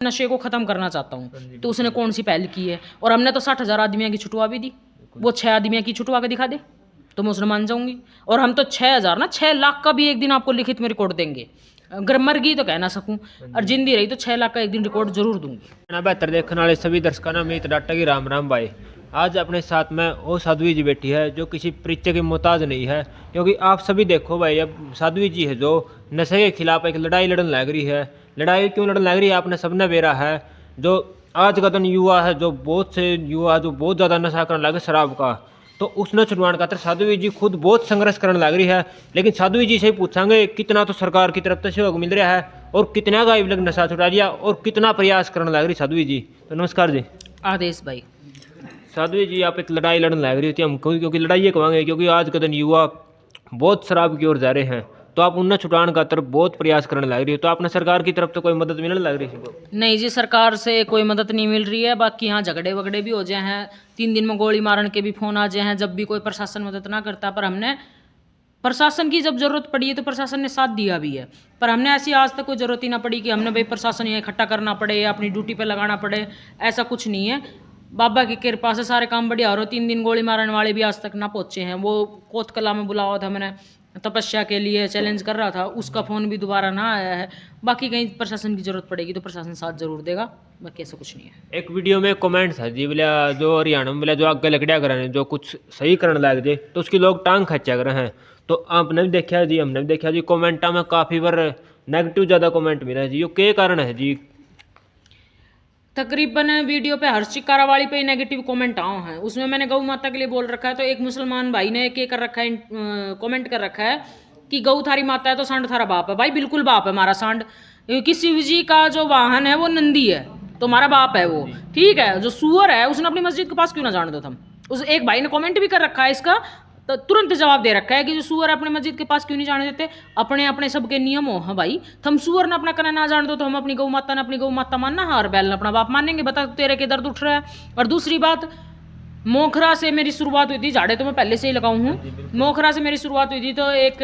नशे को ख़त्म करना चाहता हूँ तो उसने कौन सी पहल की है। और हमने तो 60,000 आदमियों की छुटवा भी दी, वो 6 आदमियों की छुटवा के दिखा दे तो मैं उसने मान जाऊंगी। और हम तो 6,000 ना 6 लाख का भी एक दिन आपको लिखित में रिकॉर्ड देंगे। अगर मर गई तो कह ना सकूं और जिंदी रही तो 6 लाख का एक दिन रिकॉर्ड जरूर दूंगी। बेहतर देखने वाले सभी दर्शकों ने मीत डाटा की राम राम भाई। आज अपने साथ में वो साध्वी जी बैठी है जो किसी परिचय की मोहताज नहीं है, क्योंकि आप सभी देखो भाई अब साध्वी जी है जो नशे के खिलाफ एक लड़ाई लड़न लग रही है। लड़ाई क्यों लड़न लग रही है आपने सबने बेरा है। जो आज का दिन युवा है, जो बहुत से युवा जो बहुत ज़्यादा नशा करने लगे शराब का, तो उसने छुड़वाने खातर साध्वी जी खुद बहुत संघर्ष करने लग रही है। लेकिन साध्वी जी से ही पूछांगे कितना तो सरकार की तरफ से सहयोग मिल रहा है और कितना का लग नशा छुड़ा दिया और कितना प्रयास करने लग रही साध्वी जी। तो नमस्कार जी। आदेश भाई। साध्वी जी आप एक लड़ाई लड़ने लग रही थी हम क्योंकि लड़ाई ये कहेंगे क्योंकि आज के दिन युवा बहुत शराब की ओर जा रहे हैं, तो आप उन्हें छुड़ाने का तरफ बहुत प्रयास करने लग रही हो, तो आपने सरकार की तरफ से कोई मदद मिलने लग रही थी? नहीं जी, सरकार से कोई मदद नहीं मिल रही है। बाकी यहाँ झगड़े वगड़े भी हो जाए हैं, 3 दिन में गोली मारन के भी फोन आ जाए हैं, जब भी कोई प्रशासन मदद ना करता। पर हमने प्रशासन की जब जरूरत पड़ी है तो प्रशासन ने साथ दिया भी है, पर हमने ऐसी आज तक कोई जरूरत ही ना पड़ी कि हमने भाई प्रशासन यहाँ इकट्ठा करना पड़े या अपनी ड्यूटी पे लगाना पड़े। ऐसा कुछ नहीं है, बाबा की कृपा से सारे काम बढ़िया हो रहे। 3 दिन गोली मारने वाले भी आज तक ना पहुंचे हैं। वो कोतकला में बुलावा था मैंने तपस्या के लिए, चैलेंज कर रहा था, उसका फ़ोन भी दोबारा ना आया है। बाकी कहीं प्रशासन की ज़रूरत पड़ेगी तो प्रशासन साथ ज़रूर देगा, बाकी ऐसा कुछ नहीं है। एक वीडियो में कमेंट था जी बोले जो हरियाणा में बोले जो आगे लकड़िया कर रहे हैं जो कुछ सही करने लग जाए तो उसकी लोग टांग खच्चा कर रहे हैं। तो आपने भी देखा जी, हमने भी देखा जी, कमेंटा में काफ़ी बार नेगेटिव ज़्यादा कमेंट मिला है जी। ये क्या कारण है जी? तकरीबन वीडियो पे हर शिकारा वाली पे नेगेटिव कमेंट आए हैं। उसमें मैंने गौ माता के लिए बोल रखा है, तो एक मुसलमान भाई ने क्या कर रखा है, कमेंट कर रखा है कि गौ थारी माता है तो सांड थारा बाप है। भाई बिल्कुल बाप है हमारा सांड, क्योंकि शिव जी का जो वाहन है वो नंदी है, तो हमारा बाप है वो। ठीक है, जो सुअर है उसने अपनी मस्जिद के पास क्यों ना जाने दो। हम उस एक भाई ने कमेंट भी कर रखा है इसका, तो तुरंत जवाब दे रखा है कि जो सुअर अपने मस्जिद के पास क्यों नहीं जाने देते, अपने अपने सबके नियम हो। हाँ भाई, हम सुअर ने अपना करना ना जाने दो तो हम अपनी गौ माता ने अपनी गौ माता मानना, हर बैल ने अपना बाप मानेंगे। बता तेरे के दर्द उठ रहा है। और दूसरी बात, मोखरा से मेरी शुरुआत हुई थी, झाड़े तो मैं पहले से ही लगाऊं हूँ। मोखरा से मेरी शुरुआत हुई थी तो एक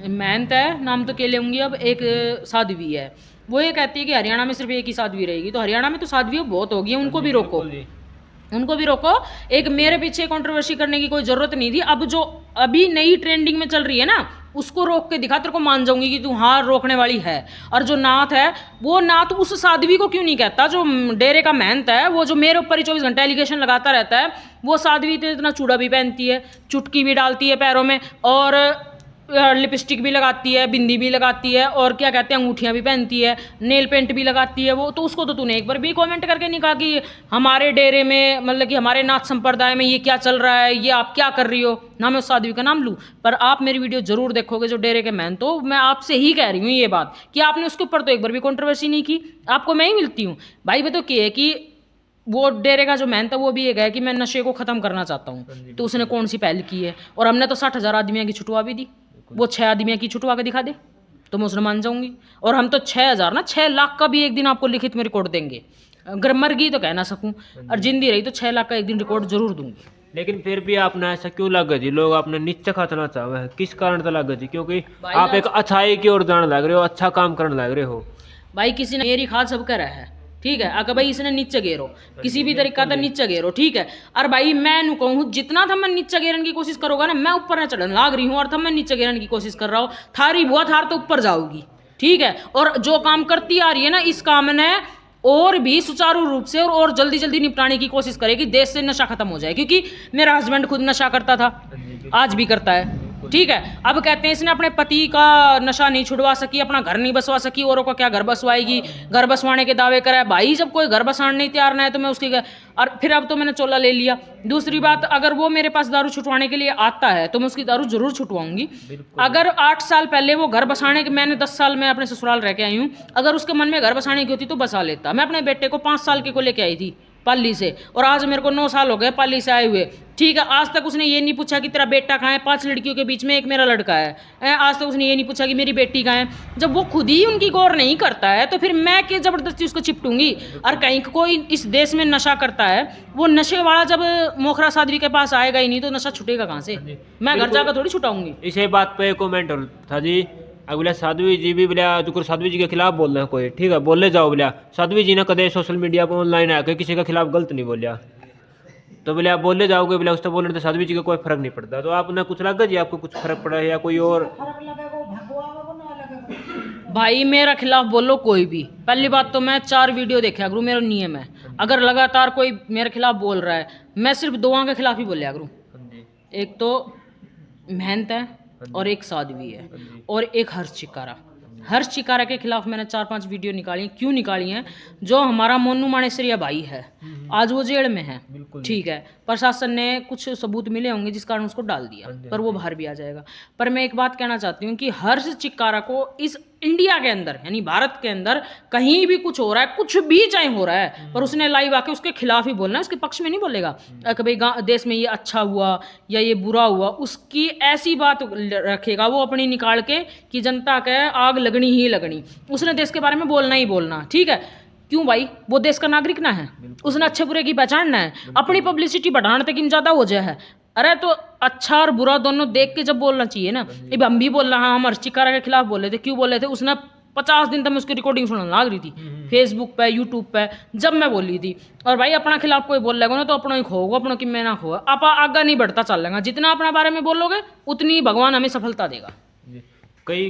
महंत है, नाम तो के लेंगी अब, एक साध्वी है, वो ये कहती है कि हरियाणा में सिर्फ एक ही साध्वी रहेगी। तो हरियाणा में तो साध्वी बहुत होगी, उनको भी रोको, उनको भी रोको। एक मेरे पीछे कंट्रोवर्सी करने की कोई जरूरत नहीं थी। अब जो अभी नई ट्रेंडिंग में चल रही है ना, उसको रोक के दिखा, तेरे को मान जाऊंगी कि तू हाँ रोकने वाली है। और जो नाथ है, वो नाथ उस साध्वी को क्यों नहीं कहता जो डेरे का महंत है, वो जो मेरे ऊपर ही 24 घंटे एलिगेशन लगाता रहता है। वो साध्वी तो इतना चूड़ा भी पहनती है, चुटकी भी डालती है पैरों में, और लिपस्टिक भी लगाती है, बिंदी भी लगाती है, और क्या कहते हैं अंगूठियाँ भी पहनती है, नेल पेंट भी लगाती है वो। तो उसको तो तूने एक बार भी कमेंट करके नहीं कहा कि हमारे डेरे में, मतलब कि हमारे नाथ संप्रदाय में ये क्या चल रहा है, ये आप क्या कर रही हो। ना मैं उस साध्वी का नाम लूँ, पर आप मेरी वीडियो जरूर देखोगे जो डेरे के महंत हो। मैं आपसे ही कह रही हूँ ये बात कि आपने उसके ऊपर तो एक बार भी कंट्रोवर्सी नहीं की। आपको मैं ही मिलती हूँ भाई। वो तो क्या है कि वो डेरे का जो महंत है वो भी एक है कि मैं नशे को ख़त्म करना चाहता हूँ, तो उसने कौन सी पहल की है। और हमने तो 60,000 आदमियों की छुटवा भी दी, वो 6 आदमियों की छुटवा के दिखा दे तो मैं उसने मान जाऊंगी। और हम तो 6,000 ना 6 लाख का भी एक दिन आपको लिखित में रिकॉर्ड देंगे। अगर मर गई तो कह ना सकूं और जिंदी रही तो 6 लाख का एक दिन रिकॉर्ड जरूर दूंगी। लेकिन फिर भी आपने ऐसा क्यों लगा जी, लोग आपने नीचे खातना चाहे हैं, किस कारण से लगा जी? क्योंकि आप एक अच्छाई की ओर जाने लग रहे हो, अच्छा काम करने लग रहे हो। भाई किसी ने मेरी खाद सब कर है, ठीक है, अगर भाई इसने नीचे गेरो किसी भी तरीका था नीचे गेरो, ठीक है। और भाई मैं नु कहूँ जितना था मैं नीचे गेरन की कोशिश करोगा ना, मैं ऊपर ना चढ़ने लाग रही हूँ और था मैं नीचे गेरन की कोशिश कर रहा हूँ, थारी बुआ थार तो ऊपर जाओगी, ठीक है। और जो काम करती आ रही है ना, इस काम ने और भी सुचारू रूप से और जल्दी जल्दी निपटाने की कोशिश करेगी, देश से नशा खत्म हो जाए। क्योंकि मेरा हस्बैंड खुद नशा करता था, आज भी करता है, ठीक है। अब कहते हैं इसने अपने पति का नशा नहीं छुड़वा सकी, अपना घर नहीं बसवा सकी, औरों का क्या घर बसवाएगी, घर बसवाने के दावे कराए। भाई जब कोई घर बसाने नहीं तैयार ना है तो मैं उसके और फिर अब तो मैंने चोला ले लिया। दूसरी बात, अगर वो मेरे पास दारू छुटवाने के लिए आता है तो मैं उसकी दारू जरूर छुटवाऊंगी। अगर 8 साल पहले वो घर बसाने के, मैंने 10 साल में अपने ससुराल रह के आई हूँ, अगर उसके मन में घर बसाने की होती तो बसा लेता। मैं अपने बेटे को 5 साल के को लेके आई थी पाली से, और आज मेरे को 9 साल हो गए पाली से आए हुए, ठीक है। आज तक उसने ये नहीं पूछा कि तेरा बेटा कहाँ है, 5 लड़कियों के बीच में एक मेरा लड़का है। आज तक उसने ये नहीं पूछा कि मेरी बेटी कहाँ है। जब वो खुद ही उनकी गौर नहीं करता है तो फिर मैं क्या ज़बरदस्ती उसको चिपटूंगी। और कहीं कोई इस देश में नशा करता है, वो नशे वाला जब मोखरा साध्वी के पास आएगा ही नहीं तो नशा छुटेगा कहाँ से। मैं घर जाकर थोड़ी छुटाऊंगी। इसी बात पे कमेंट था जी, अब बोला साध्वी जी भी बोला जो साध्वी जी के खिलाफ बोल रहे हैं कोई, ठीक है बोले जाओ बोला साध्वी जी ने कदे सोशल मीडिया पर ऑनलाइन आके किसी के खिलाफ गलत नहीं बोलिया, तो बोले आप बोले जाओगे बोला उस तो बोलने तो साध्वी जी का कोई फर्क नहीं पड़ता। तो आपने कुछ लगा जी आपको कुछ फर्क पड़ा है या कोई और? भाई मेरा खिलाफ बोलो कोई भी, पहली बात तो मैं 4 वीडियो देखा करूँ, मेरा नियम है अगर लगातार कोई मेरे खिलाफ बोल रहा है मैं सिर्फ 2 के खिलाफ ही बोलिया करूँ। एक तो मेहनत है और एक साध्वी है और एक हर्ष चिकारा। हर्ष चिकारा के खिलाफ मैंने 4-5 वीडियो निकाली हैं। क्यों निकाली हैं? जो हमारा मोनू मानेसरिया भाई है आज वो जेल में है, ठीक है, प्रशासन ने कुछ सबूत मिले होंगे जिस कारण उसको डाल दिया, पर वो बाहर भी आ जाएगा। पर मैं एक बात कहना चाहती हूँ कि हर्ष चिकारा को इस इंडिया के अंदर यानी भारत के अंदर कहीं भी कुछ हो रहा है, कुछ भी चाहे हो रहा है, पर उसने लाइव आके उसके खिलाफ ही बोलना है, उसके पक्ष में नहीं बोलेगा कि भाई देश में ये अच्छा हुआ या ये बुरा हुआ। उसकी ऐसी बात रखेगा वो अपनी निकाल के कि जनता के आग लगनी ही लगनी, उसने देश के बारे में बोलना ही बोलना, ठीक है। क्यों भाई? वो देश का नागरिक ना है, उसने अच्छे बुरे की पहचानना है, अपनी पब्लिसिटी बढ़ाने तक ज़्यादा हो जाए है। अरे तो अच्छा और बुरा दोनों देख के जब बोलना चाहिए ना। अब हम भी बोल रहे हैं, हम हर्ष चिकारा के खिलाफ बोल रहे थे, क्यों बोल रहे थे? उसने 50 दिन तक मैं उसकी रिकॉर्डिंग सुनने लग रही थी फेसबुक पे यूट्यूब पे जब मैं बोली थी। और भाई अपना खिलाफ कोई बोल लेगा ना तो अपना ही खोगा, अपनों की मैं ना खोगा, आप आगे नहीं बढ़ता चल लेगा। जितना अपने बारे में बोलोगे उतनी भगवान हमें सफलता देगा। कई